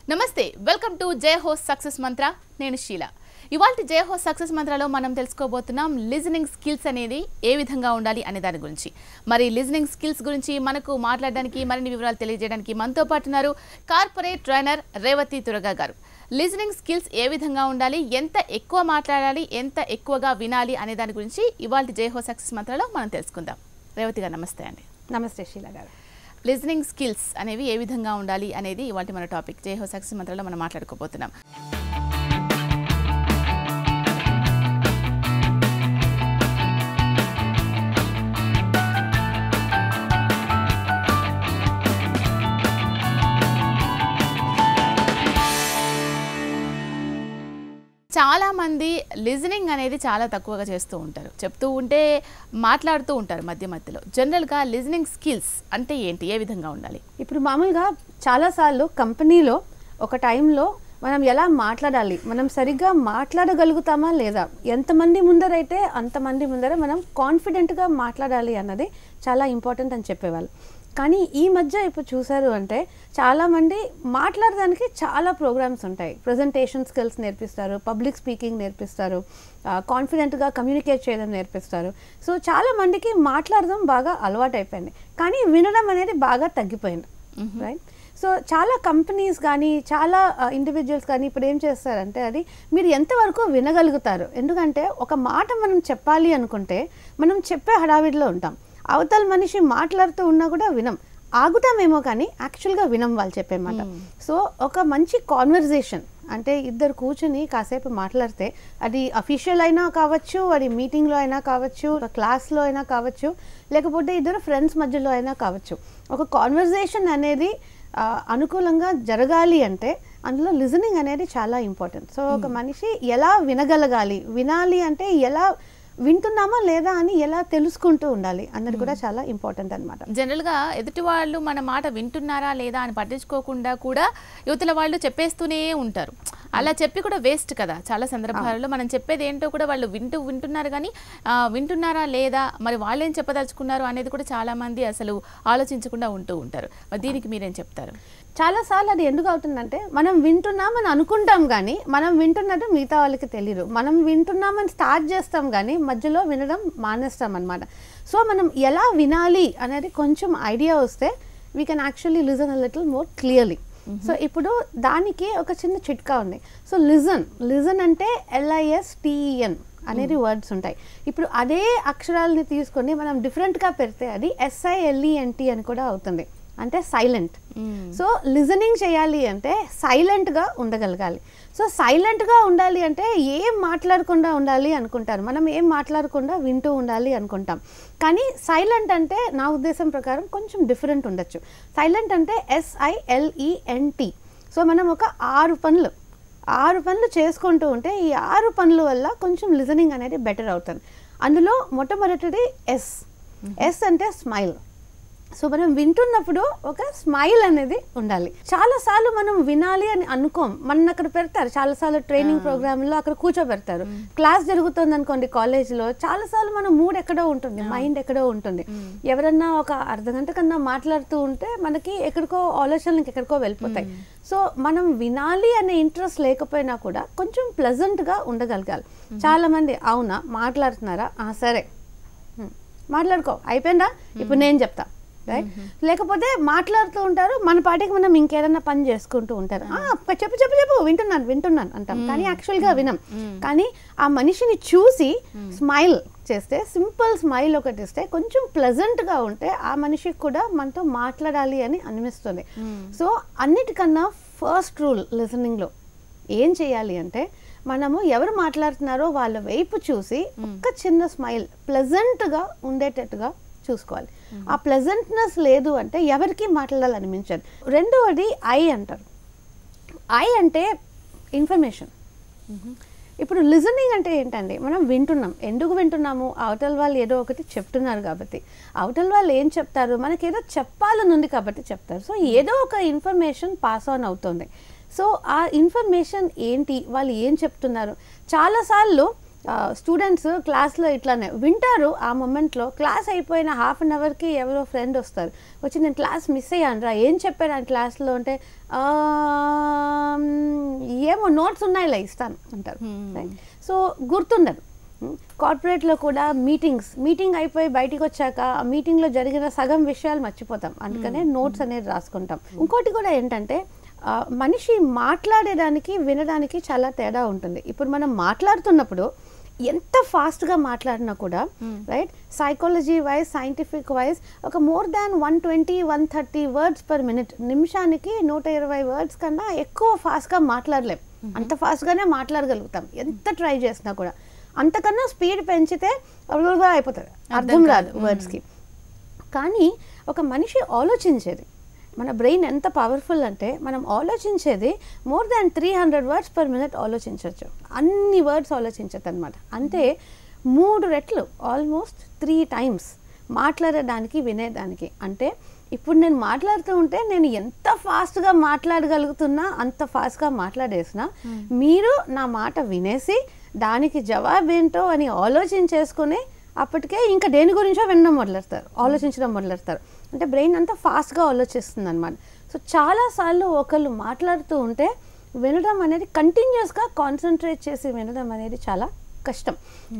నమస్తే welcome to జై host success మంత్ర నేను షీల ఇవాల్టి జై హోస్ట్ సక్సెస్ మంత్రలో మనం తెలుసుకోబోతున్నాం లిజనింగ్ స్కిల్స్ అనేది ఏ విధంగా ఉండాలి అనే దాని గురించి మరి లిజనింగ్ స్కిల్స్ గురించి మనకు మాట్లాడడానికి మరిన్ని వివరాలు తెలియజేయడానికి మనతో పాటు ఉన్నారు కార్పొరేట్ ట్రైనర్ రేవతి తురగా గారు లిజనింగ్ స్కిల్స్ ఏ విధంగా ఉండాలి ఎంత ఎక్కువ మాట్లాడాలి ఎంత ఎక్కువగా వినాలి అనే దాని గురించి ఇవాల్టి జై హోస్ట్ సక్సెస్ మంత్రలో మనం తెలుసుకుందాం రేవతి గారు నమస్తే అండి నమస్తే షీల గారు లిజనింగ్ స్కిల్స్ అనేవి ఏ విధంగా ఉండాలి అనేది ఇవాల్టి మన టాపిక్ జై హోస్ట్ సక్సెస్ మంత్రలో మనం మాట్లాడుకోబోతున్నాం చాలా మంది లిజనింగ్ అనేది చాలా తక్కువగా చేస్తూ ఉంటారు చెప్తూ ఉంటే మాట్లాడుతూ ఉంటారు మధ్యలో జనరల్గా లిజనింగ్ స్కిల్స్ అంటే ఏంటి ఏ విధంగా ఉండాలి ఇప్పుడు మామూలుగా చాలాసార్లు కంపెనీలో ఒక టైంలో మనం ఎలా మాట్లాడాలి మనం సరిగ్గా మాట్లాడగలుగుతామా లేదా ఎంతమంది ముందరైతే అంతమంది ముందర మనం కాన్ఫిడెంట్గా మాట్లాడాలి అన్నది చాలా ఇంపార్టెంట్ అని చెప్పేవాళ్ళు కానీ ఈ మధ్య ఇప్పుడు చూసారు అంటే చాలామంది మాట్లాడడానికి చాలా ప్రోగ్రామ్స్ ఉంటాయి ప్రజెంటేషన్ స్కిల్స్ నేర్పిస్తారు పబ్లిక్ స్పీకింగ్ నేర్పిస్తారు కాన్ఫిడెంట్గా కమ్యూనికేట్ చేయడం నేర్పిస్తారు సో చాలామందికి మాట్లాడడం బాగా అలవాటు అయిపోయింది కానీ వినడం అనేది బాగా తగ్గిపోయింది రైట్ సో చాలా కంపెనీస్ కానీ చాలా ఇండివిజువల్స్ కానీ ఇప్పుడు ఏం చేస్తారంటే అది మీరు ఎంతవరకు వినగలుగుతారు ఎందుకంటే ఒక మాట మనం చెప్పాలి అనుకుంటే మనం చెప్పే హడావిడిలో ఉంటాం అవతల మనిషి మాట్లాడుతూ ఉన్నా కూడా వినం ఆగుతామేమో కానీ యాక్చువల్గా వినం వాళ్ళు చెప్పే మాట సో ఒక మంచి కాన్వర్జేషన్ అంటే ఇద్దరు కూర్చుని కాసేపు మాట్లాడితే అది అఫీషియల్ అయినా కావచ్చు అది మీటింగ్లో అయినా కావచ్చు క్లాస్లో అయినా కావచ్చు లేకపోతే ఇద్దరు ఫ్రెండ్స్ మధ్యలో అయినా కావచ్చు ఒక కాన్వర్జేషన్ అనేది అనుకూలంగా జరగాలి అంటే అందులో లిజనింగ్ అనేది చాలా ఇంపార్టెంట్ సో ఒక మనిషి ఎలా వినగలగాలి వినాలి అంటే ఎలా వింటున్నామా లేదా అని ఎలా తెలుసుకుంటూ ఉండాలి అన్నది కూడా చాలా ఇంపార్టెంట్ అనమాట జనరల్గా ఎదుటి వాళ్ళు మన మాట వింటున్నారా లేదా అని పట్టించుకోకుండా కూడా యువతల వాళ్ళు చెప్పేస్తూనే ఉంటారు అలా చెప్పి కూడా వేస్ట్ కదా చాలా సందర్భాలలో మనం చెప్పేది ఏంటో కూడా వాళ్ళు వింటున్నారు కానీ వింటున్నారా లేదా మరి వాళ్ళు ఏం చెప్పదలుచుకున్నారు అనేది కూడా చాలా మంది అసలు ఆలోచించకుండా ఉంటూ ఉంటారు మరి దీనికి మీరేం చెప్తారు చాలాసార్లు అది ఎందుకు అవుతుందంటే మనం వింటున్నామని అనుకుంటాం కానీ మనం వింటున్నట్టు మిగతా వాళ్ళకి తెలియదు మనం వింటున్నామని స్టార్ట్ చేస్తాం కానీ మధ్యలో వినడం మానేస్తాం అనమాట సో మనం ఎలా వినాలి అనేది కొంచెం ఐడియా వస్తే we can actually listen a little more clearly so ఇప్పుడు దానికి ఒక చిన్న చిట్కా ఉంది సో లిజన్ అంటే LISTEN అనేది వర్డ్స్ ఉంటాయి ఇప్పుడు అదే అక్షరాలని తీసుకొని మనం డిఫరెంట్గా పెడితే అది SILENT అని కూడా అవుతుంది అంటే సైలెంట్ సో లిజనింగ్ చేయాలి అంటే సైలెంట్గా ఉండగలగాలి సో సైలెంట్గా ఉండాలి అంటే ఏం మాట్లాడకుండా ఉండాలి అనుకుంటారు మనం ఏం మాట్లాడకుండా వింటూ ఉండాలి అనుకుంటాం కానీ సైలెంట్ అంటే నా ఉద్దేశం ప్రకారం కొంచెం డిఫరెంట్ ఉండొచ్చు సైలెంట్ అంటే SILENT సో మనం ఒక 6 పనులు చేసుకుంటూ ఉంటే ఈ 6 పనుల వల్ల కొంచెం లిజనింగ్ అనేది బెటర్ అవుతుంది అందులో మొట్టమొదటిది ఎస్ అంటే స్మైల్ సో మనం వింటున్నప్పుడు ఒక స్మైల్ అనేది ఉండాలి చాలాసార్లు మనం వినాలి అని అనుకోం మన అక్కడ పెడతారు చాలాసార్లు ట్రైనింగ్ ప్రోగ్రాంలో అక్కడ కూర్చోబెడతారు క్లాస్ జరుగుతుంది అనుకోండి కాలేజ్లో చాలాసార్లు మన మూడ్ ఎక్కడో ఉంటుంది మైండ్ ఎక్కడో ఉంటుంది ఎవరన్నా ఒక అర్ధగంట కన్నా మాట్లాడుతూ ఉంటే మనకి ఎక్కడికో ఆలోచనలు ఎక్కడికో వెళ్ళిపోతాయి సో మనం వినాలి అనే ఇంట్రెస్ట్ లేకపోయినా కూడా కొంచెం ప్లెజెంట్గా ఉండగలగాలి చాలామంది అవునా మాట్లాడుతున్నారా సరే మాట్లాడుకో అయిపోయిందా ఇప్పుడు నేను చెప్తా రైట్ లేకపోతే మాట్లాడుతూ ఉంటారు మన పాటికి మనం ఇంకేదన్నా పని చేసుకుంటూ ఉంటారు చెప్పు వింటున్నాను అంటాం కానీ యాక్చువల్గా వినం కానీ ఆ మనిషిని చూసి స్మైల్ చేస్తే సింపుల్ స్మైల్ ఒకటి ఇస్తే కొంచెం ప్లెజెంట్గా ఉంటే ఆ మనిషికి కూడా మనతో మాట్లాడాలి అని అనిపిస్తుంది సో అన్నిటికన్నా ఫస్ట్ రూల్ లిజనింగ్లో ఏం చేయాలి అంటే మనము ఎవరు మాట్లాడుతున్నారో వాళ్ళ వైపు చూసి ఒక్క చిన్న స్మైల్ ప్లెజెంట్గా ఉండేటట్టుగా చూసుకోవాలి ఆ ప్లెజెంట్నెస్ లేదు అంటే ఎవరికి మాట్లాడాలనిపించదు రెండవది ఐ అంటారు ఐ అంటే ఇన్ఫర్మేషన్ ఇప్పుడు లిజనింగ్ అంటే ఏంటండి మనం వింటున్నాం ఎందుకు వింటున్నాము అవతల వాళ్ళు ఏదో ఒకటి చెప్తున్నారు కాబట్టి అవతల వాళ్ళు ఏం చెప్తారు మనకి ఏదో చెప్పాలని ఉంది కాబట్టి చెప్తారు సో ఏదో ఒక ఇన్ఫర్మేషన్ పాస్ ఆన్ అవుతుంది సో ఆ ఇన్ఫర్మేషన్ ఏంటి వాళ్ళు ఏం చెప్తున్నారు చాలాసార్లు స్టూడెంట్స్ క్లాస్లో ఇట్లానే వింటారు ఆ మొమెంట్లో క్లాస్ అయిపోయిన హాఫ్ అన్ అవర్కి ఎవరో ఫ్రెండ్ వస్తారు వచ్చి నేను క్లాస్ మిస్ అయ్యాను రా ఏం చెప్పారు ఆ క్లాస్లో అంటే ఏమో నోట్స్ ఉన్నాయిలే ఇస్తాను అంటారు. సో గుర్తుండదు. కార్పొరేట్లో కూడా మీటింగ్ అయిపోయి బయటికి వచ్చాక ఆ మీటింగ్లో జరిగిన సగం విషయాలు మర్చిపోతాం, అందుకనే నోట్స్ అనేది రాసుకుంటాం. ఇంకోటి కూడా ఏంటంటే మనిషి మాట్లాడేదానికి వినడానికి చాలా తేడా ఉంటుంది. ఇప్పుడు మనం మాట్లాడుతున్నప్పుడు ఎంత ఫాస్ట్గా మాట్లాడినా కూడా right, psychology wise scientific wise ఒక more than 120-130 words per minute, నిమిషానికి 120 వర్డ్స్ కన్నా ఎక్కువ ఫాస్ట్గా మాట్లాడలేం. అంత ఫాస్ట్గానే మాట్లాడగలుగుతాం ఎంత ట్రై చేసినా కూడా. అంతకన్నా స్పీడ్ పెంచితే అయిపోతుంది, అర్థం రాదు వర్డ్స్కి. కానీ ఒక మనిషి ఆలోచించేది, మన బ్రెయిన్ ఎంత పవర్ఫుల్ అంటే మనం ఆలోచించేది more than 300 words per minute ఆలోచించవచ్చు. అన్ని వర్డ్స్ ఆలోచించచ్చు అనమాట. అంటే 3 రెట్లు, ఆల్మోస్ట్ 3 times మాట్లాడడానికి వినేదానికి. అంటే ఇప్పుడు నేను మాట్లాడుతూ ఉంటే నేను ఎంత ఫాస్ట్గా మాట్లాడగలుగుతున్నా అంత ఫాస్ట్గా మాట్లాడేసినా మీరు నా మాట వినేసి దానికి జవాబేంటో అని ఆలోచించేసుకుని అప్పటికే ఇంకా దేని గురించో వినడం మొదలెడతారు, ఆలోచించడం మొదలెడతారు. అంటే బ్రెయిన్ అంతా ఫాస్ట్గా ఆలోచిస్తుంది అనమాట. సో చాలాసార్లు ఒకళ్ళు మాట్లాడుతూ ఉంటే వినడం అనేది కంటిన్యూస్గా కాన్సన్ట్రేట్ చేసి వినడం అనేది చాలా కష్టం.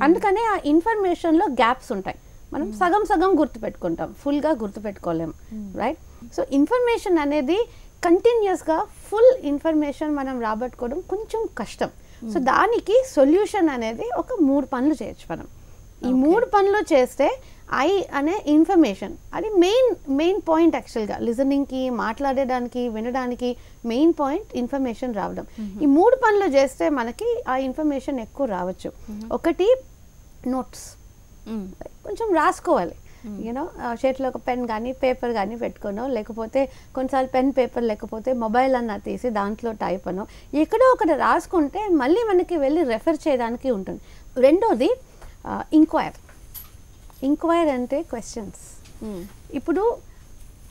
అందుకనే ఆ ఇన్ఫర్మేషన్లో గ్యాప్స్ ఉంటాయి. మనం సగం సగం గుర్తుపెట్టుకుంటాం, ఫుల్గా గుర్తుపెట్టుకోలేము, రైట్? సో ఇన్ఫర్మేషన్ అనేది కంటిన్యూస్గా ఫుల్ ఇన్ఫర్మేషన్ మనం రాబట్టుకోవడం కొంచెం కష్టం. సో దానికి సొల్యూషన్ అనేది ఒక 3 పనులు చేయొచ్చు మనం. ఈ 3 పనులు చేస్తే ఐ అనే ఇన్ఫర్మేషన్ అది మెయిన్ పాయింట్. యాక్చువల్గా లిజనింగ్కి, మాట్లాడడానికి, వినడానికి మెయిన్ పాయింట్ ఇన్ఫర్మేషన్ రావడం. ఈ 3 పనులు చేస్తే మనకి ఆ ఇన్ఫర్మేషన్ ఎక్కువ రావచ్చు. ఒకటి నోట్స్, కొంచెం రాసుకోవాలి. యూనో చేతిలో ఒక పెన్ కానీ పేపర్ కానీ పెట్టుకోనో, లేకపోతే కొన్నిసార్లు పెన్ పేపర్ లేకపోతే మొబైల్ అన్న తీసి దాంట్లో టైప్ అనో ఎక్కడో ఒకటి రాసుకుంటే మళ్ళీ మనకి వెళ్ళి రెఫర్ చేయడానికి ఉంటుంది. రెండోది ఇంక్వైర్ అంటే క్వశ్చన్స్. ఇప్పుడు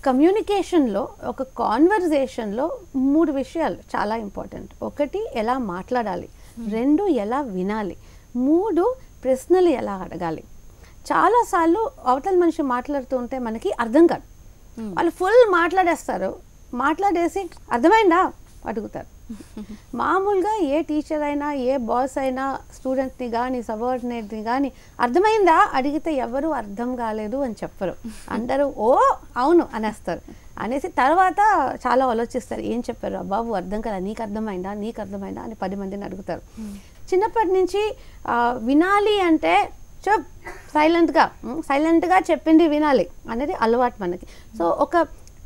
కమ్యూనికేషన్లో, ఒక కాన్వర్జేషన్లో 3 విషయాలు చాలా ఇంపార్టెంట్. ఒకటి ఎలా మాట్లాడాలి, 2 ఎలా వినాలి, 3 ప్రశ్నలు ఎలా అడగాలి. చాలాసార్లు అవతల మనిషి మాట్లాడుతూ ఉంటే మనకి అర్థం కాదు. వాళ్ళు ఫుల్ మాట్లాడేస్తారు, మాట్లాడేసి అర్థమైందా అడుగుతారు. మామూలుగా ఏ టీచర్ అయినా, ఏ బాస్ అయినా స్టూడెంట్ని కానీ సబార్డినేట్ని కానీ అర్థమైందా అడిగితే ఎవరు అర్థం కాలేదు అని చెప్పరు. అందరూ ఓ అవును అనేస్తారు. అనేసి తర్వాత చాలా ఆలోచిస్తారు, ఏం చెప్పారు బాబు అర్థం కదా, నీకు అర్థమైందా అని 10 మందిని అడుగుతారు. చిన్నప్పటి నుంచి వినాలి అంటే సైలెంట్గా చెప్పింది వినాలి అనేది అలవాటు మనకి. సో ఒక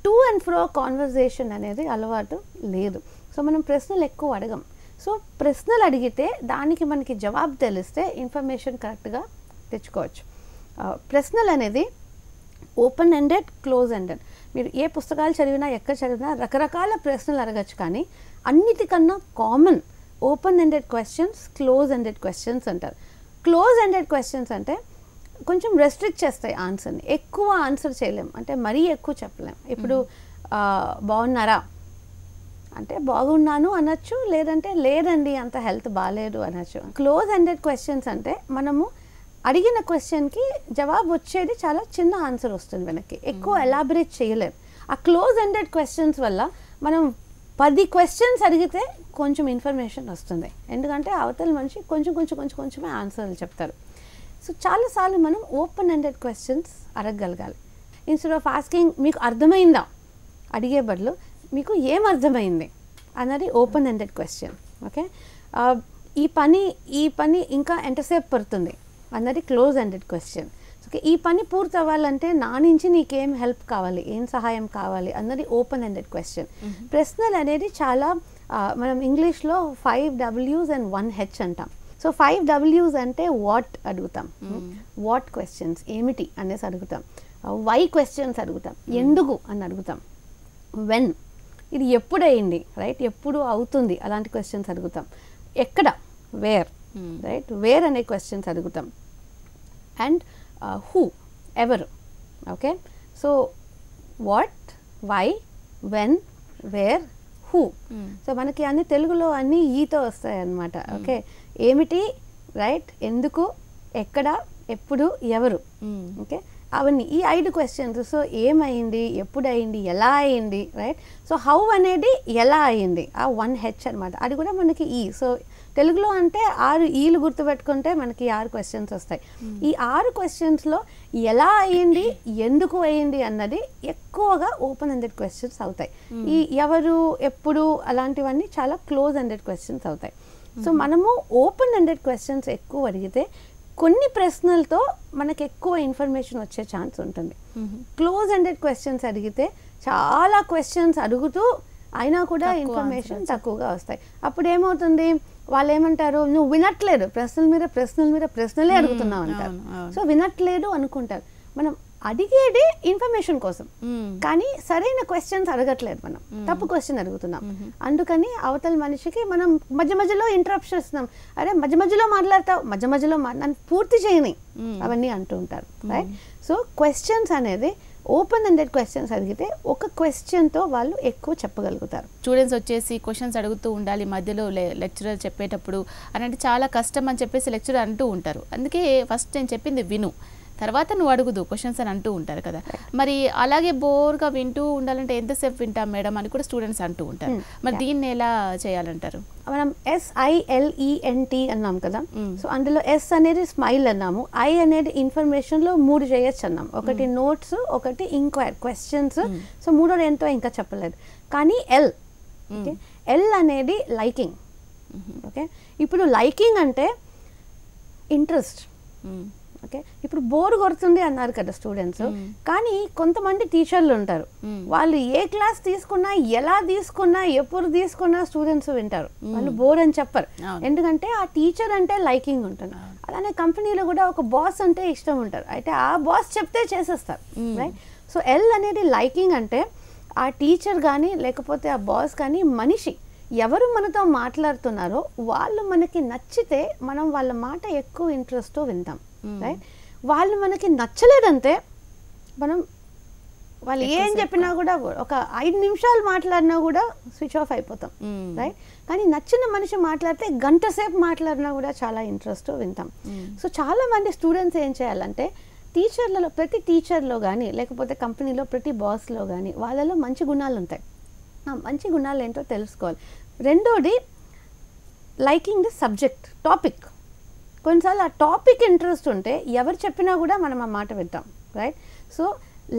టు అండ్ ఫ్రో కాన్వర్జేషన్ అనేది అలవాటు లేదు. సో మనం ప్రశ్నలు ఎక్కువ అడగం. సో ప్రశ్నలు అడిగితే దానికి మనకి జవాబు తెలిస్తే ఇన్ఫర్మేషన్ కరెక్ట్గా తెచ్చుకోవచ్చు. ప్రశ్నలు అనేది ఓపెన్ ఎండెడ్, క్లోజ్ ఎండెడ్. మీరు ఏ పుస్తకాలు చదివినా, ఎక్కడ చదివినా రకరకాల ప్రశ్నలు అడగచ్చు. కానీ అన్నిటికన్నా common open ended questions, close ended questions అంటారు. క్లోజ్ ఎండెడ్ క్వశ్చన్స్ అంటే కొంచెం రెస్ట్రిక్ట్ చేస్తాయి ఆన్సర్ని, ఎక్కువ ఆన్సర్ చేయలేం, అంటే మరీ ఎక్కువ చెప్పలేం. ఇప్పుడు బాగున్నారా అంటే బాగున్నాను అనొచ్చు, లేదంటే లేదండి అంత హెల్త్ బాగాలేదు అనొచ్చు. క్లోజ్ ఎండెడ్ క్వశ్చన్స్ అంటే మనము అడిగిన క్వశ్చన్కి జవాబు వచ్చేది చాలా చిన్న ఆన్సర్ వస్తుంది వెనక్కి, ఎక్కువ ఎలాబరేట్ చేయలేం. ఆ క్లోజ్ ఎండెడ్ క్వశ్చన్స్ వల్ల మనం 10 క్వశ్చన్స్ అడిగితే కొంచెం ఇన్ఫర్మేషన్ వస్తుంది, ఎందుకంటే అవతల మనిషి కొంచెమే ఆన్సర్లు చెప్తారు. సో చాలాసార్లు మనం ఓపెన్ ఎండెడ్ క్వశ్చన్స్ అడగగలగాలి. ఇన్స్టెడ్ ఆఫ్ ఆస్కింగ్ మీకు అర్థమైందా అడిగే బదులు మీకు ఏం అర్థమైంది అన్నది ఓపెన్ ఎండెడ్ క్వశ్చన్. ఓకే, ఈ పని ఇంకా ఎంతసేపు పడుతుంది అన్నది క్లోజ్ ఎండెడ్ క్వశ్చన్. ఓకే, ఈ పని పూర్తి అవ్వాలంటే నా నుంచి నీకేం హెల్ప్ కావాలి, ఏం సహాయం కావాలి అన్నది ఓపెన్ ఎండెడ్ క్వశ్చన్. ప్రశ్నలు అనేది చాలా మనం ఇంగ్లీష్లో 5 W's and 1 H అంటాం. సో 5 W's అంటే వాట్ అడుగుతాం, వాట్ క్వశ్చన్స్ ఏమిటి అనేసి అడుగుతాం. వై క్వశ్చన్స్ అడుగుతాం, ఎందుకు అని అడుగుతాం. వెన్ ఇది ఎప్పుడు అయింది, రైట్, ఎప్పుడు అవుతుంది అలాంటి క్వశ్చన్స్ అడుగుతాం. ఎక్కడ, వేర్, రైట్, వేర్ అనే క్వశ్చన్స్ అడుగుతాం. అండ్ హూ, ఎవరు. Okay, so what, why, when, where, who. So మనకి అన్ని తెలుగులో అన్ని ఈతో వస్తాయి అన్నమాట. ఓకే, ఏమిటి, రైట్, ఎందుకు, ఎక్కడ, ఎప్పుడు, ఎవరు. ఓకే, అవన్నీ ఈ 5 క్వశ్చన్స్. సో ఏమైంది, ఎప్పుడు అయింది, ఎలా అయింది, రైట్. సో హౌ అనేది ఎలా అయింది, ఆ 1H అనమాట. అది కూడా మనకి ఈ. సో తెలుగులో అంటే 6 ఈలు గుర్తుపెట్టుకుంటే మనకి 6 క్వశ్చన్స్ వస్తాయి. ఈ 6 క్వశ్చన్స్లో ఎలా అయ్యింది, ఎందుకు అయ్యింది అన్నది ఎక్కువగా ఓపెన్ ఎండెడ్ క్వశ్చన్స్ అవుతాయి. ఈ ఎవరు, ఎప్పుడు అలాంటివన్నీ చాలా క్లోజ్ ఎండెడ్ క్వశ్చన్స్ అవుతాయి. సో మనము ఓపెన్ ఎండెడ్ క్వశ్చన్స్ ఎక్కువ అడిగితే కొన్ని ప్రశ్నలతో మనకు ఎక్కువ ఇన్ఫర్మేషన్ వచ్చే ఛాన్స్ ఉంటుంది. క్లోజ్ ఎండెడ్ క్వశ్చన్స్ అడిగితే చాలా క్వశ్చన్స్ అడుగుతూ అయినా కూడా ఇన్ఫర్మేషన్ తక్కువగా వస్తాయి. అప్పుడు ఏమవుతుంది, వాళ్ళు ఏమంటారు, నువ్వు వినట్లేదు, ప్రశ్నల మీద ప్రశ్నలే అడుగుతున్నావు అంటారు. సో వినట్లేదు అనుకుంటారు. మనం అడిగేది ఇన్ఫర్మేషన్ కోసం, కానీ సరైన క్వశ్చన్స్ అడగట్లేదు, మనం తప్పు క్వశ్చన్ అడుగుతున్నాం. అందుకని అవతల మనిషికి మనం మధ్య మధ్యలో ఇంటరప్ట్ చేస్తున్నాం. అరే మధ్య మధ్యలో మాట్లాడతావు, మధ్య మధ్యలో నన్ను పూర్తి చేయని, అవన్నీ అంటూ ఉంటారు, రైట్. సో క్వశ్చన్స్ అనేది ఓపెన్ ఎండెడ్ క్వశ్చన్స్ అడిగితే ఒక క్వశ్చన్తో వాళ్ళు ఎక్కువ చెప్పగలుగుతారు. స్టూడెంట్స్ వచ్చేసి క్వశ్చన్స్ అడుగుతూ ఉండాలి మధ్యలో లెక్చరర్ చెప్పేటప్పుడు అని అంటే చాలా కష్టం అని చెప్పేసి లెక్చరర్ అంటూ ఉంటారు. అందుకే ఫస్ట్ నేను చెప్పింది విను, తర్వాత నువ్వు అడుగుదు క్వశ్చన్స్ అని అంటూ ఉంటారు కదా. మరి అలాగే బోర్గా వింటూ ఉండాలంటే ఎంతసేపు వింటాం మేడం అని కూడా స్టూడెంట్స్ అంటూ ఉంటారు. మరి దీన్ని ఎలా చేయాలంటారు? మనం SILENT అన్నాం కదా. సో అందులో S అనేది స్మైల్ అన్నాము, I అనేది ఇన్ఫర్మేషన్లో 3 చేయొచ్చు అన్నాం. ఒకటి నోట్స్, ఒకటి ఇంక్వైర్ క్వశ్చన్స్. సో మూడోది ఎంతో ఇంకా చెప్పలేదు. కానీ L అనేది లైకింగ్. ఓకే, ఇప్పుడు లైకింగ్ అంటే ఇంట్రెస్ట్. ఓకే, ఇప్పుడు బోర్ కొడుతుంది అన్నారు కదా స్టూడెంట్స్, కానీ కొంతమంది టీచర్లు ఉంటారు, వాళ్ళు ఏ క్లాస్ తీసుకున్నా, ఎలా తీసుకున్నా, ఎప్పుడు తీసుకున్నా స్టూడెంట్స్ వింటారు, వాళ్ళు బోర్ అని చెప్పరు. ఎందుకంటే ఆ టీచర్ అంటే లైకింగ్ ఉంటుంది. అలానే కంపెనీలో కూడా ఒక బాస్ అంటే ఇష్టం ఉంటారు, అయితే ఆ బాస్ చెప్తే చేసేస్తారు, రైట్. సో L అనేది లైకింగ్ అంటే ఆ టీచర్ కానీ లేకపోతే ఆ బాస్ కానీ మనిషి ఎవరు మనతో మాట్లాడుతున్నారో వాళ్ళు మనకి నచ్చితే మనం వాళ్ళ మాట ఎక్కువ ఇంట్రెస్ట్తో వింటాం, రైట్. వాళ్ళు మనకి నచ్చలేదంటే మనం వాళ్ళు ఏం చెప్పినా కూడా ఒక 5 నిమిషాలు మాట్లాడినా కూడా స్విచ్ ఆఫ్ అయిపోతాం, రైట్. కానీ నచ్చిన మనిషి మాట్లాడితే గంట సేపు మాట్లాడినా కూడా చాలా ఇంట్రెస్ట్తో వింటాం. సో చాలా మంది స్టూడెంట్స్ ఏం చేయాలంటే టీచర్లలో, ప్రతి టీచర్లో కానీ లేకపోతే కంపెనీలో ప్రతి బాస్లో కానీ వాళ్ళలో మంచి గుణాలు ఉంటాయి. ఆ మంచి గుణాలు ఏంటో తెలుసుకోవాలి. రెండోది లైకింగ్ ది సబ్జెక్ట్, టాపిక్. కొన్నిసార్లు ఆ టాపిక్ ఇంట్రెస్ట్ ఉంటే ఎవరు చెప్పినా కూడా మనం ఆ మాట వింటాం, రైట్. సో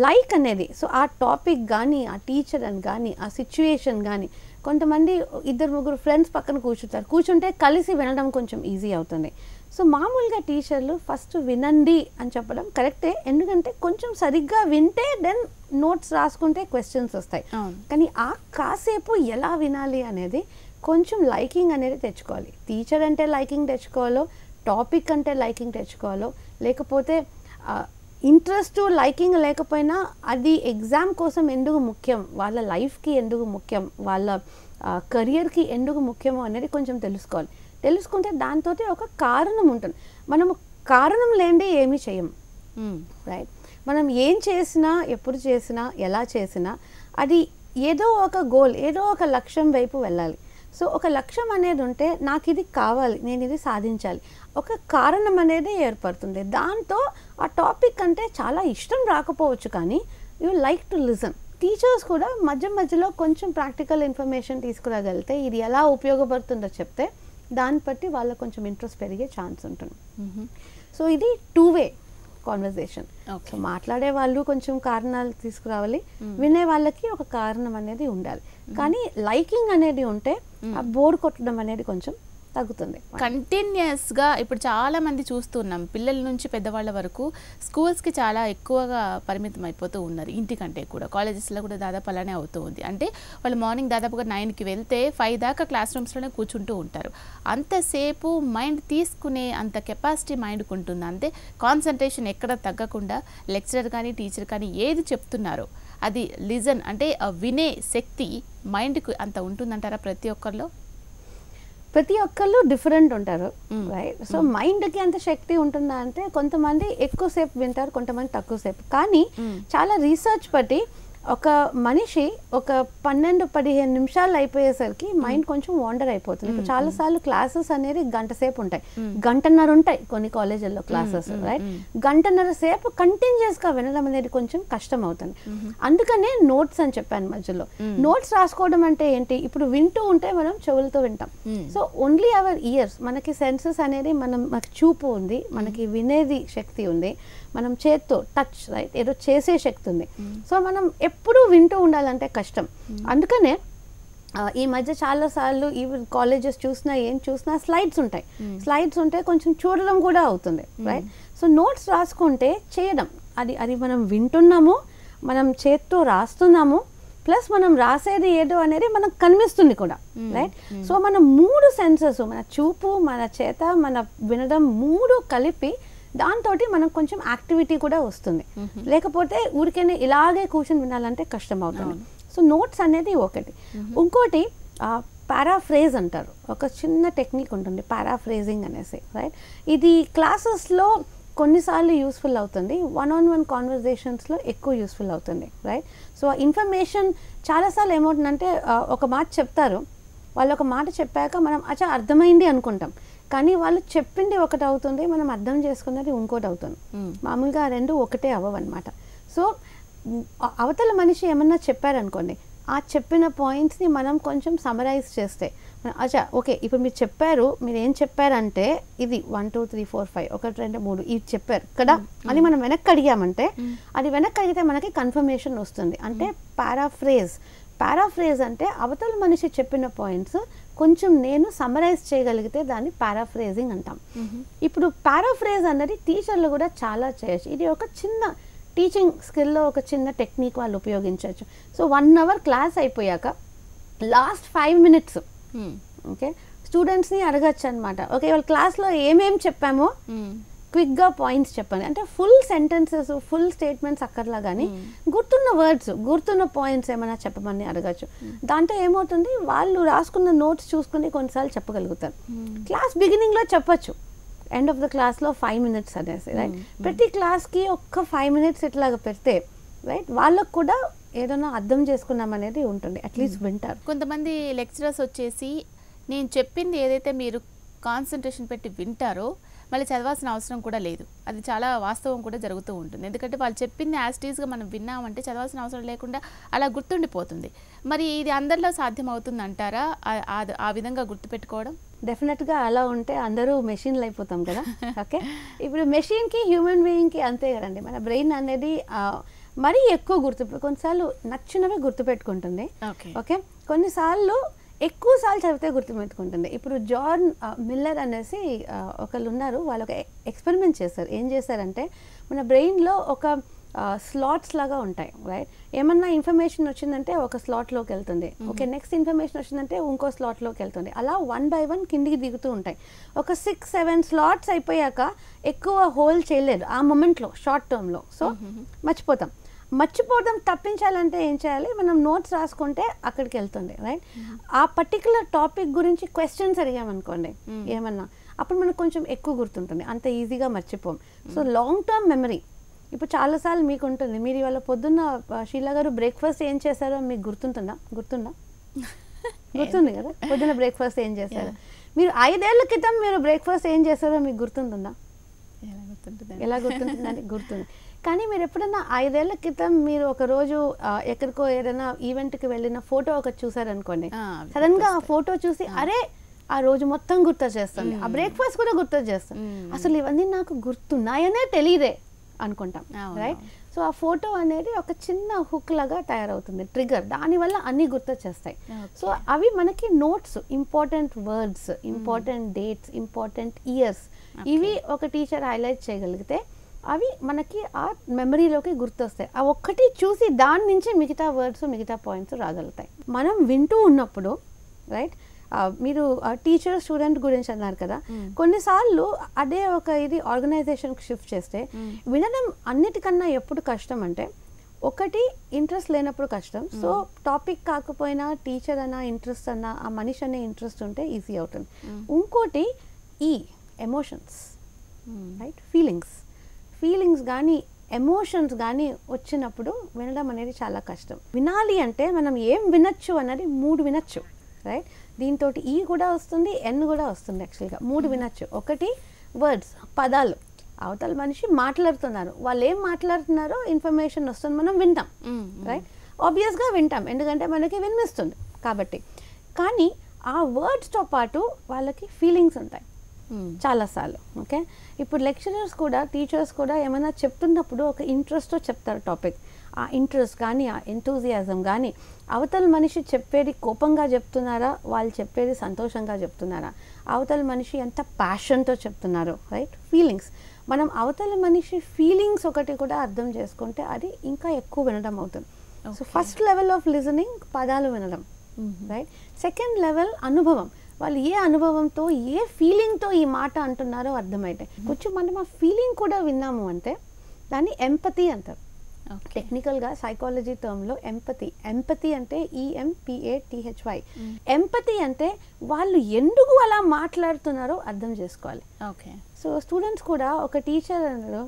లైక్ అనేది, సో ఆ టాపిక్ కానీ, ఆ టీచర్ అని కానీ, ఆ సిచ్యుయేషన్ కానీ. కొంతమంది 2-3 ఫ్రెండ్స్ పక్కన కూర్చుంటే కలిసి వినడం కొంచెం ఈజీ అవుతుంది. సో మామూలుగా టీచర్లు ఫస్ట్ వినండి అని చెప్పడం కరెక్టే, ఎందుకంటే కొంచెం సరిగ్గా వింటే దెన్ నోట్స్ రాసుకుంటే క్వశ్చన్స్ వస్తాయి. కానీ ఆ కాసేపు ఎలా వినాలి అనేది కొంచెం లైకింగ్ అనేది తెచ్చుకోవాలి. టీచర్ అంటే లైకింగ్ తెచ్చుకోవాలో, టాపిక్ అంటే లైకింగ్ తెచ్చుకోవాలో, లేకపోతే ఇంట్రెస్ట్ లైకింగ్ లేకపోయినా అది ఎగ్జామ్ కోసం ఎందుకు ముఖ్యం, వాళ్ళ లైఫ్కి ఎందుకు ముఖ్యం, వాళ్ళ కెరియర్కి ఎందుకు ముఖ్యమో అనేది కొంచెం తెలుసుకోవాలి. తెలుసుకుంటే దాంతో ఒక కారణం ఉంటుంది. మనము కారణం లేనిదే ఏమీ చేయం, రైట్. మనం ఏం చేసినా, ఎప్పుడు చేసినా, ఎలా చేసినా అది ఏదో ఒక గోల్, ఏదో ఒక లక్ష్యం వైపు వెళ్ళాలి. సో ఒక లక్ష్యం అనేది ఉంటే నాకు ఇది కావాలి, నేను ఇది సాధించాలి, ఒక కారణం అనేది ఏర్పడుతుంది. దాంతో ఆ టాపిక్ అంటే చాలా ఇష్టం రాకపోవచ్చు, కానీ you like to listen. Teachers కూడా మధ్య మధ్యలో కొంచెం ప్రాక్టికల్ ఇన్ఫర్మేషన్ తీసుకురాగలిగితే, ఇది ఎలా ఉపయోగపడుతుందో చెప్తే దాన్ని బట్టి వాళ్ళకు కొంచెం ఇంట్రెస్ట్ పెరిగే ఛాన్స్ ఉంటుంది. సో ఇది 2-way కాన్వర్జేషన్. సో మాట్లాడే వాళ్ళు కొంచెం కారణాలు తీసుకురావాలి, వినే వాళ్ళకి ఒక కారణం అనేది ఉండాలి. కానీ లైకింగ్ అనేది ఉంటే ఆ బోర్ కొట్టడం అనేది కొంచెం తగ్గుతుంది. కంటిన్యూస్గా ఇప్పుడు చాలా మంది చూస్తున్నాం, పిల్లల నుంచి పెద్దవాళ్ళ వరకు స్కూల్స్కి చాలా ఎక్కువగా పరిమితం అయిపోతూ ఉన్నారు. ఇంటికంటే కూడా కాలేజెస్లో కూడా దాదాపు అలానే అవుతూ ఉంది. అంటే వాళ్ళు మార్నింగ్ దాదాపుగా 9కి వెళ్తే 5 దాకా క్లాస్ రూమ్స్లోనే కూర్చుంటూ ఉంటారు. అంతసేపు మైండ్ తీసుకునే అంత కెపాసిటీ మైండ్కి ఉంటుంది. అంతే కాన్సన్ట్రేషన్ ఎక్కడ తగ్గకుండా లెక్చరర్ కానీ టీచర్ కానీ ఏది చెప్తున్నారో అది లిజన్ అంటే వినే శక్తి మైండ్కి అంత ఉంటుందంటారా? ప్రతి ఒక్కళ్ళు డిఫరెంట్ ఉంటారు, రైట్. సో మైండ్కి అంత శక్తి ఉంటుందా అంటే కొంతమంది ఎక్కువసేపు వింటారు, కొంతమంది తక్కువసేపు. కానీ చాలా రీసెర్చ్ బట్టి ఒక మనిషి ఒక 12-15 నిమిషాలు అయిపోయేసరికి మైండ్ కొంచెం వాండర్ అయిపోతుంది. ఇప్పుడు చాలాసార్లు క్లాసెస్ అనేది గంట సేపు ఉంటాయి, గంటన్నర ఉంటాయి కొన్ని కాలేజీల్లో క్లాసెస్, రైట్? గంటన్నర సేపు కంటిన్యూస్గా వినడం అనేది కొంచెం కష్టం అవుతుంది. అందుకనే నోట్స్ అని చెప్పాను మధ్యలో. నోట్స్ రాసుకోవడం అంటే ఏంటి? ఇప్పుడు వింటూ ఉంటే మనం చెవులతో వింటాం. సో ఓన్లీ అవర్ ఇయర్స్, మనకి సెన్సెస్ అనేది మనకి చూపు ఉంది, మనకి వినేది శక్తి ఉంది, మనం చేత్తో టచ్, రైట్, ఏదో చేసే శక్తి ఉంది. సో మనం ఎప్పుడూ వింటూ ఉండాలంటే కష్టం. అందుకనే ఈ మధ్య చాలాసార్లు ఈ కాలేజెస్ చూసినా ఏం చూసినా స్లైడ్స్ ఉంటాయి. స్లైడ్స్ ఉంటే కొంచెం చూడడం కూడా అవుతుంది, రైట్? సో నోట్స్ రాసుకుంటే చేయడం, అది మనం వింటున్నాము, మనం చేత్తో రాస్తున్నాము, ప్లస్ మనం రాసేది ఏదో అనేది మనకు కనిపిస్తుంది కూడా, రైట్? సో మన 3 సెన్సెస్, మన చూపు, మన చేత, మన వినడం 3 కలిపి దాంతో మనకు కొంచెం యాక్టివిటీ కూడా వస్తుంది. లేకపోతే ఊరికేనే ఇలాగే కూర్చొని వినాలంటే కష్టం అవుతుంది. సో నోట్స్ అనేది ఒకటి. ఇంకోటి పారాఫ్రేజ్ అంటారు, ఒక చిన్న టెక్నిక్ ఉంటుంది పారాఫ్రేజింగ్ అనేసి, రైట్? ఇది క్లాసెస్లో కొన్నిసార్లు యూస్ఫుల్ అవుతుంది, 1-on-1 కాన్వర్జేషన్స్లో ఎక్కువ యూస్ఫుల్ అవుతుంది, రైట్? సో ఇన్ఫర్మేషన్ చాలాసార్లు ఏమవుతుందంటే ఒక మాట చెప్తారు, వాళ్ళు ఒక మాట చెప్పాక మనం అచ్చా అర్థమైంది అనుకుంటాం, కానీ వాళ్ళు చెప్పింది ఒకటి అవుతుంది, మనం అర్థం చేసుకున్నది ఇంకోటి అవుతుంది. మామూలుగా 2 ఒకటే అవ్వవన్నమాట. సో అవతల మనిషి ఏమన్నా చెప్పారనుకోండి, ఆ చెప్పిన పాయింట్స్ని మనం కొంచెం సమరైజ్ చేస్తే, అచ్చా ఓకే ఇప్పుడు మీరు చెప్పారు, మీరు ఏం చెప్పారంటే ఇది 1 2 3 4 5 1 2 3 ఇది చెప్పారు కదా అని మనం వెనక్కి అడిగామంటే, అది వెనక్కి అడిగితే మనకి కన్ఫర్మేషన్ వస్తుంది. అంటే పారాఫ్రేజ్ అంటే అవతల మనిషి చెప్పిన పాయింట్స్ కొంచెం నేను సమరైజ్ చేయగలిగితే దాన్ని పారాఫ్రేజింగ్ అంటాం. ఇప్పుడు పారాఫ్రేజ్ అన్నది టీచర్లు కూడా చాలా చేయొచ్చు. ఇది ఒక చిన్న టీచింగ్ స్కిల్లో ఒక చిన్న టెక్నిక్ వాళ్ళు ఉపయోగించవచ్చు. సో 1 hour క్లాస్ అయిపోయాక లాస్ట్ 5 minutes ఓకే స్టూడెంట్స్ని అడగచ్చు అనమాట. ఓకే వాళ్ళ క్లాస్లో ఏమేమి చెప్పామో క్విక్గా పాయింట్స్ చెప్పండి. అంటే ఫుల్ సెంటెన్సెస్, ఫుల్ స్టేట్మెంట్స్ అక్కర్లా, కానీ గుర్తున్న వర్డ్స్, గుర్తున్న పాయింట్స్ ఏమైనా చెప్పమని అడగచ్చు. దాంతో ఏమవుతుంది, వాళ్ళు రాసుకున్న నోట్స్ చూసుకుని కొన్నిసార్లు చెప్పగలుగుతారు. క్లాస్ బిగినింగ్లో చెప్పచ్చు, ఎండ్ ఆఫ్ ద క్లాస్లో 5 minutes అనేసి, రైట్? ప్రతి క్లాస్కి ఒక్క 5 minutes ఇట్లాగా పెడితే, రైట్, వాళ్ళకు కూడా ఏదైనా అర్థం చేసుకున్నాం అనేది ఉంటుంది, అట్లీస్ట్ వింటారు. కొంతమంది లెక్చరర్స్ వచ్చేసి నేను చెప్పింది ఏదైతే మీరు కాన్సన్ట్రేషన్ పెట్టి వింటారో మళ్ళీ చదవాల్సిన అవసరం కూడా లేదు. అది చాలా వాస్తవం కూడా జరుగుతూ ఉంటుంది. ఎందుకంటే వాళ్ళు చెప్పింది యాస్టీస్గా మనం విన్నామంటే చదవాల్సిన అవసరం లేకుండా అలా గుర్తుండిపోతుంది. మరి ఇది అందరిలో సాధ్యం అవుతుంది అంటారా, ఆ విధంగా గుర్తుపెట్టుకోవడం? డెఫినెట్గా అలా ఉంటే అందరూ మెషిన్లు అయిపోతాం కదా. ఓకే ఇప్పుడు మెషిన్కి హ్యూమన్ బీయింగ్కి అంతే కదండి. మన బ్రెయిన్ అనేది మరీ ఎక్కువ కొన్నిసార్లు నచ్చినవి గుర్తుపెట్టుకుంటుంది. ఓకే కొన్నిసార్లు ఎక్కువసార్లు చదివితే గుర్తుపెట్టుకుంటుంది. ఇప్పుడు జాన్ మిల్లర్ అనేసి ఒకళ్ళు ఉన్నారు, వాళ్ళు ఒక ఎక్స్పెరిమెంట్ చేశారు. ఏం చేశారంటే మన బ్రెయిన్లో ఒక స్లాట్స్ లాగా ఉంటాయి, రైట్? ఏమన్నా ఇన్ఫర్మేషన్ వచ్చిందంటే ఒక స్లాట్లోకి వెళ్తుంది, ఓకే నెక్స్ట్ ఇన్ఫర్మేషన్ వచ్చిందంటే ఇంకో స్లాట్లోకి వెళ్తుంది. అలా 1 by 1 కిందికి దిగుతూ ఉంటాయి. ఒక 6-7 slots అయిపోయాక ఎక్కువ హోల్డ్ చేయలేదు ఆ మూమెంట్లో, షార్ట్ టర్మ్లో. సో మర్చిపోతాం తప్పించాలంటే ఏం చేయాలి, మనం నోట్స్ రాసుకుంటే అక్కడికి వెళ్తుంది, రైట్? ఆ పర్టికులర్ టాపిక్ గురించి క్వశ్చన్స్ అడిగామనుకోండి ఏమన్నా, అప్పుడు మనకు కొంచెం ఎక్కువ గుర్తుంటుంది, అంత ఈజీగా మర్చిపోం. సో లాంగ్ టర్మ్ మెమరీ ఇప్పుడు చాలాసార్లు మీకు ఉంటుంది. మీరు ఇవాళ పొద్దున్న షీలా గారు బ్రేక్ఫాస్ట్ ఏం చేశారో మీకు గుర్తుందా? గుర్తుంది కదా, పొద్దున్న బ్రేక్ఫాస్ట్ ఏం చేశారో. మీరు 5 ఏళ్ల క్రితం మీరు బ్రేక్ఫాస్ట్ ఏం చేశారో మీకు గుర్తుంటుందా? ఎలా గుర్తుంటుందని గుర్తుంది. కానీ మీరు ఎప్పుడన్నా 5 ఏళ్ల క్రితం మీరు ఒక రోజు ఎక్కడికో ఏదైనా ఈవెంట్కి వెళ్ళిన ఫోటో ఒకటి చూసారనుకోండి, సడన్గా ఆ ఫోటో చూసి అరే ఆ రోజు మొత్తం గుర్తు చేస్తుంది, ఆ బ్రేక్ఫాస్ట్ కూడా గుర్తు చేస్తుంది, అసలు ఇవన్నీ నాకు గుర్తున్నాయనే తెలియదే అనుకుంటాం, రైట్? సో ఆ ఫోటో అనేది ఒక చిన్న హుక్ లాగా తయారవుతుంది, ట్రిగర్, దానివల్ల అన్నీ గుర్తు చేస్తాయి. సో అవి మనకి notes, important words, important dates, important years, ఇవి ఒక టీచర్ హైలైట్ చేయగలిగితే అవి మనకి ఆ మెమరీలోకి గుర్తొస్తాయి. ఆ ఒక్కటి చూసి దాని నుంచి మిగతా వర్డ్స్, మిగతా పాయింట్స్ రాగలుగుతాయి. మనం వింటూ ఉన్నప్పుడు, రైట్, మీరు టీచర్ స్టూడెంట్ గురించి అన్నారు కదా, కొన్నిసార్లు అదే ఒక ఇది ఆర్గనైజేషన్కి షిఫ్ట్ చేస్తే వినడం అన్నిటికన్నా ఎప్పుడు కష్టం అంటే, ఒకటి ఇంట్రెస్ట్ లేనప్పుడు కష్టం. సో టాపిక్ కాకపోయినా టీచర్ అన్నా ఇంట్రెస్ట్ అన్నా ఆ మనిషి అనే ఇంట్రెస్ట్ ఉంటే ఈజీ అవుతుంది. ఇంకోటి ఈ ఎమోషన్స్, రైట్, ఫీలింగ్స్ కానీ ఎమోషన్స్ కానీ వచ్చినప్పుడు వినడం అనేది చాలా కష్టం. వినాలి అంటే మనం ఏం వినొచ్చు అన్నది 3 వినొచ్చు, రైట్? దీంతో ఈ కూడా వస్తుంది, ఎన్ కూడా వస్తుంది. యాక్చువల్గా 3 వినొచ్చు. ఒకటి వర్డ్స్, పదాలు. అవతల మనిషి మాట్లాడుతున్నారు, వాళ్ళు ఏం మాట్లాడుతున్నారో ఇన్ఫర్మేషన్ వస్తుంది, మనం వింటాం, రైట్? ఆబ్వియస్గా వింటాం, ఎందుకంటే మనకి వినిపిస్తుంది కాబట్టి. కానీ ఆ వర్డ్స్తో పాటు వాళ్ళకి ఫీలింగ్స్ ఉంటాయి చాలాసార్లు. ఓకే, ఇప్పుడు లెక్చరర్స్ కూడా, టీచర్స్ కూడా ఏమైనా చెప్తున్నప్పుడు ఒక ఇంట్రెస్ట్తో చెప్తారు టాపిక్. ఆ ఇంట్రెస్ట్ కానీ, ఆ ఎంతూజియాజం కానీ, అవతల మనిషి చెప్పేది కోపంగా చెప్తున్నారా, వాళ్ళు చెప్పేది సంతోషంగా చెప్తున్నారా, అవతల మనిషి ఎంత ప్యాషన్తో చెప్తున్నారో, రైట్? ఫీలింగ్స్. మనం అవతల మనిషి ఫీలింగ్స్ ఒకటి కూడా అర్థం చేసుకుంటే అది ఇంకా ఎక్కువ వినడం అవుతుంది. So first level of listening పదాలు వినడం, రైట్? సెకండ్ లెవెల్ అనుభవం. వాళ్ళు ఏ అనుభవంతో, ఏ ఫీలింగ్తో ఈ మాట అంటున్నారో అర్థమైతే కొంచెం మనం ఆ ఫీలింగ్ కూడా విన్నాము అంటే దాన్ని ఎంపతి అంటారు. టెక్నికల్గా సైకాలజీ టర్మ్లో ఎంపతి అంటే EMPATHY. ఎంపతి అంటే వాళ్ళు ఎందుకు అలా మాట్లాడుతున్నారో అర్థం చేసుకోవాలి. ఓకే. సో స్టూడెంట్స్ కూడా ఒక టీచర్ అన్నారు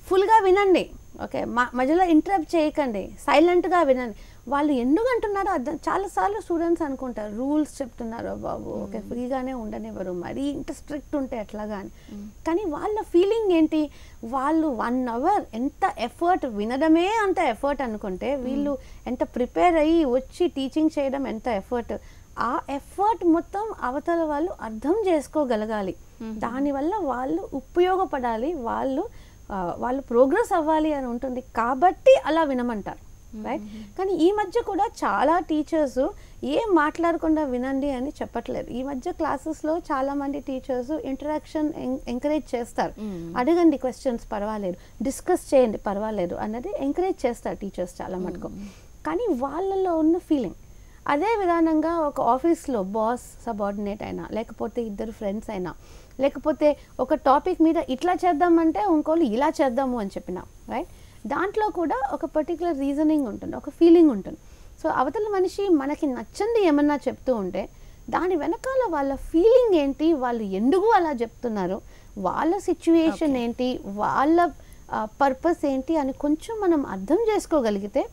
ఫుల్గా వినండి, ఓకే, మధ్యలో ఇంటరప్ట్ చేయకండి, సైలెంట్గా వినండి. వాళ్ళు ఎందుకు అంటున్నారో అర్థం. చాలాసార్లు స్టూడెంట్స్ అనుకుంటారు రూల్స్ చెప్తున్నారో బాబు, ఓకే, ఫ్రీగానే ఉండనివ్వరు, మరీ ఇంత స్ట్రిక్ట్ ఉంటే ఎట్లాగా అని. కానీ వాళ్ళ ఫీలింగ్ ఏంటి, వాళ్ళు 1 hour ఎంత ఎఫర్ట్, వినడమే అంత ఎఫర్ట్ అనుకుంటే వీళ్ళు ఎంత ప్రిపేర్ అయ్యి వచ్చి టీచింగ్ చేయడం ఎంత ఎఫర్ట్. ఆ ఎఫర్ట్ మొత్తం అవతల వాళ్ళు అర్థం చేసుకోగలగాలి, దానివల్ల వాళ్ళు ఉపయోగపడాలి, వాళ్ళు ప్రోగ్రెస్ అవ్వాలి అని ఉంటుంది కాబట్టి అలా వినమంటారు, రైట్? కానీ ఈ మధ్య కూడా చాలా టీచర్స్ ఏం మాట్లాడకుండా వినండి అని చెప్పట్లేదు. ఈ మధ్య క్లాసెస్లో చాలామంది టీచర్స్ ఇంటరాక్షన్ ఎంకరేజ్ చేస్తారు. అడగండి క్వశ్చన్స్, పర్వాలేదు, డిస్కస్ చేయండి, పర్వాలేదు అన్నది ఎంకరేజ్ చేస్తారు టీచర్స్ చాలా మటుకు. కానీ వాళ్ళలో ఉన్న ఫీలింగ్ అదే విధానంగా ఒక ఆఫీస్లో బాస్ సబార్డినేట్ అయినా, లేకపోతే ఇద్దరు ఫ్రెండ్స్ అయినా, లేకపోతే ఒక టాపిక్ మీద ఇట్లా చేద్దామంటే ఇంకోళ్ళు ఇలా చేద్దాము అని చెప్పిన, రైట్? దాంట్లో కూడా ఒక పర్టికులర్ రీజనింగ్ ఉంటుంది, ఒక ఫీలింగ్ ఉంటుంది. సో అవతల మనిషి మనకి నచ్చంది ఏమన్నా చెప్తూ ఉంటే దాని వెనకాల వాళ్ళ ఫీలింగ్ ఏంటి, వాళ్ళు ఎందుకు అలా చెప్తున్నారు, వాళ్ళ సిచ్యువేషన్ ఏంటి, వాళ్ళ పర్పస్ ఏంటి అని కొంచెం మనం అర్థం చేసుకోగలిగితే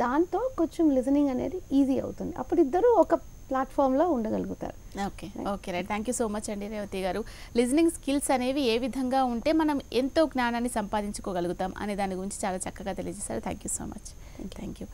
దాంతో కొంచెం లిజనింగ్ అనేది ఈజీ అవుతుంది. అప్పుడు ఇద్దరు ఒక ప్లాట్ఫామ్లో ఉండగలుగుతారు. Okay right. Thank you so much అండి రేవతి గారు. లిజనింగ్ స్కిల్స్ అనేవి ఏ విధంగా ఉంటే మనం ఎంతో జ్ఞానాన్ని సంపాదించుకోగలుగుతాం అనే దాని గురించి చాలా చక్కగా తెలియజేశారు. Thank you so much. Thank you.